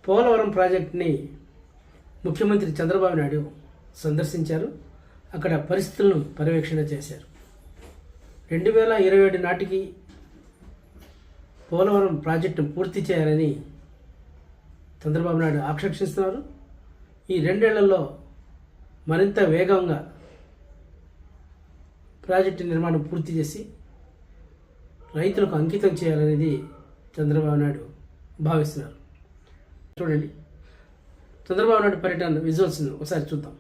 పోలవరం ప్రాజెక్టుని ముఖ్యమంత్రి చంద్రబాబు నాయుడు సందర్శించారు. అక్కడ పరిస్థితులను పర్యవేక్షణ చేశారు. 2027 నాటికి పోలవరం ప్రాజెక్టును పూర్తి చేయాలని చంద్రబాబు నాయుడు ఆకాంక్షిస్తున్నారు. ఈ 2 ఏళ్లలో మరింత వేగంగా ప్రాజెక్టు నిర్మాణం పూర్తి చేసి రైతులకు అంకితం చేయాలనేది చంద్రబాబు నాయుడు భావిస్తున్నారు. చూడండి, చంద్రబాబు నాయుడు పర్యటన విజువల్స్ను ఒకసారి చూద్దాం.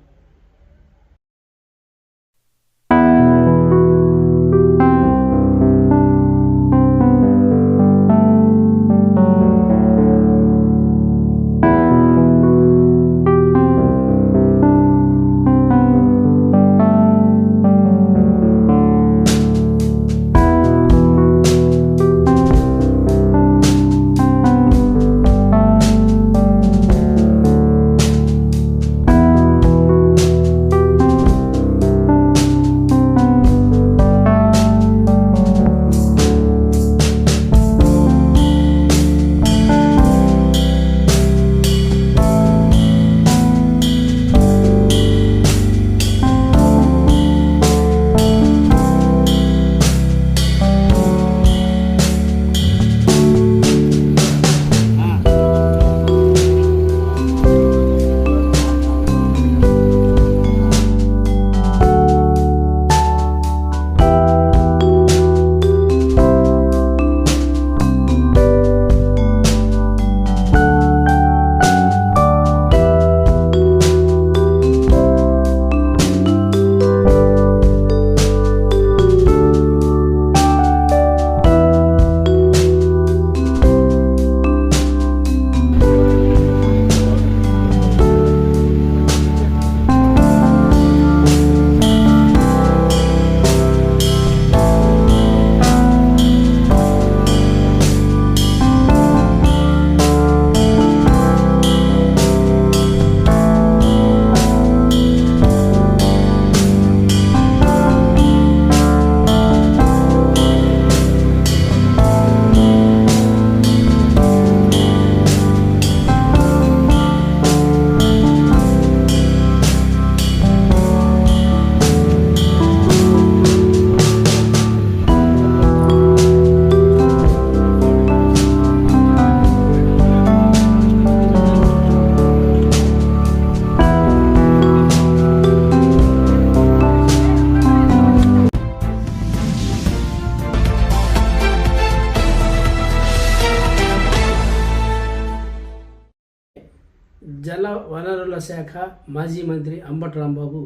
జల వనరుల శాఖ మాజీ మంత్రి అంబటి రాంబాబు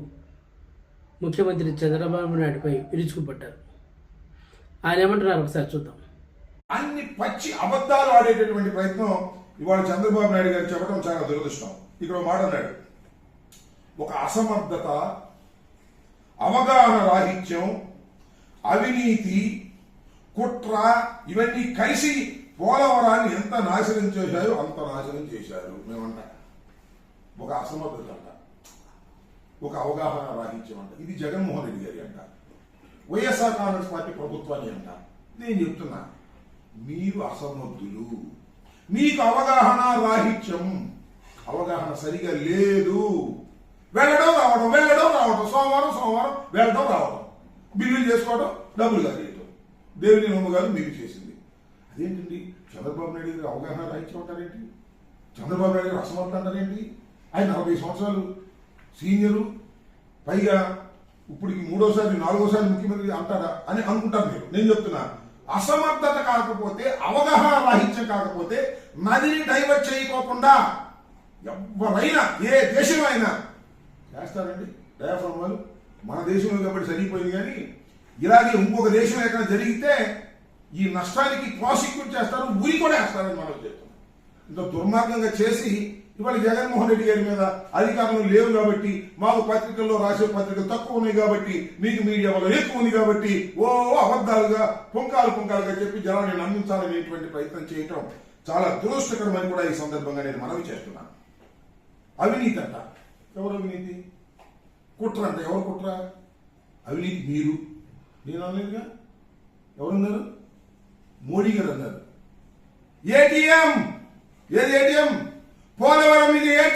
ముఖ్యమంత్రి చంద్రబాబు నాయుడుపై విరుచుకుపడ్డారు. ఆయన ఏమంటున్నారు ఒకసారి చూద్దాం. అన్ని పచ్చి అబద్ధాలు ఆడేటటువంటి ప్రయత్నం ఇవాళ చంద్రబాబు నాయుడు గారు చెప్పడం చాలా దురదృష్టం. ఇక్కడ మాట అన్నాడు, ఒక అసమర్థత, అవగాహన రాహిత్యం, అవినీతి, కుట్ర ఇవన్నీ కలిసి పోలవరాన్ని ఎంత నాశనం చేశారు అంత నాశనం చేశారు. మేమంట ఒక అసమర్థత అంట, ఒక అవగాహన రాహిత్యం అంట. ఇది జగన్మోహన్ రెడ్డి గారి అంట, వైఎస్ఆర్ కాంగ్రెస్ పార్టీ ప్రభుత్వాన్ని అంట. నేను చెప్తున్నా, మీరు అసమర్థులు, మీకు అవగాహన రాహిత్యం, అవగాహన సరిగా లేదు. వెళ్ళడం రావడం సోమవారం వెళ్ళడం రావడం, బిల్లులు చేసుకోవడం, డబ్బులు కాదేయడం, దేవుని నమ్మ గారు మీరు చేసింది. అదేంటండి చంద్రబాబు నాయుడు గారు అవగాహన రాహిత్యం అంటారేంటి? చంద్రబాబు నాయుడు గారు అసమర్థ అంటారేంటి? ఆయన 40 సంవత్సరాలు సీనియరు, పైగా ఇప్పటికి 3వ సారి 4వ సారి ముఖ్యమంత్రి అంటారా అని అనుకుంటారు మీరు. నేను చెప్తున్నా, అసమర్థత కాకపోతే, అవగాహన రాహిత్యం కాకపోతే నదిని డైవర్ట్ చేయకోకుండా ఎవరైనా ఏ దేశం అయినా చేస్తారండి డయాఫ్రామ్ వాళ్ళు. మన దేశంలో కాబట్టి సరిగిపోయింది, కానీ ఇలాగే ఇంకొక దేశం ఎక్కడ జరిగితే ఈ నష్టానికి ప్రాసిక్యూట్ చేస్తారు, ఊరి కూడా వేస్తారని మనం చెప్తున్నాం. ఇంత దుర్మార్గంగా చేసి ఇవాళ జగన్మోహన్ రెడ్డి గారి మీద అధికారులు లేవు కాబట్టి, మాకు పత్రికల్లో రాసే పత్రికలు తక్కువ ఉన్నాయి కాబట్టి, మీకు మీడియా వల్ల ఎక్కువ ఉంది కాబట్టి అబద్ధాలుగా పుంకాలుగా చెప్పి జనాన్ని నమ్మించాలనేటువంటి ప్రయత్నం చేయటం చాలా దురదృష్టకరమని కూడా ఈ సందర్భంగా నేను మనవి చేస్తున్నాను. అవినీతి అంట, ఎవరు అవినీతి? కుట్ర అంట, ఎవరు కుట్ర? అవినీతి మీరు, నేను అనలేదుగా. ఎవరున్నారు? మోడీ గారు అన్నారు. ఏటీఎం, ఏది ఏటీఎం?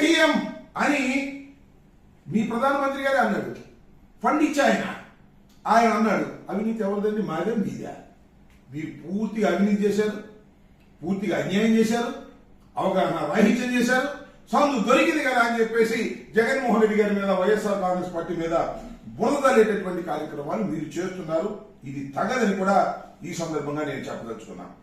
ఏటీఎం అని మీ ప్రధానమంత్రి గారే అన్నాడు. ఫండ్ ఇచ్చి ఆయన అన్నాడు అవినీతి ఎవరిదండి, మాదే మీదే. మీరు పూర్తిగా అవినీతి చేశారు, పూర్తిగా అన్యాయం చేశారు, అవగాహన రాహిత్యం చేశారు. సందు దొరికింది కదా అని చెప్పేసి జగన్మోహన్ రెడ్డి గారి మీద, వైఎస్ఆర్ కాంగ్రెస్ పార్టీ మీద బురదలేటటువంటి కార్యక్రమాలు మీరు చేస్తున్నారు. ఇది తగదని కూడా ఈ సందర్భంగా నేను చెప్పదలుచుకున్నాను.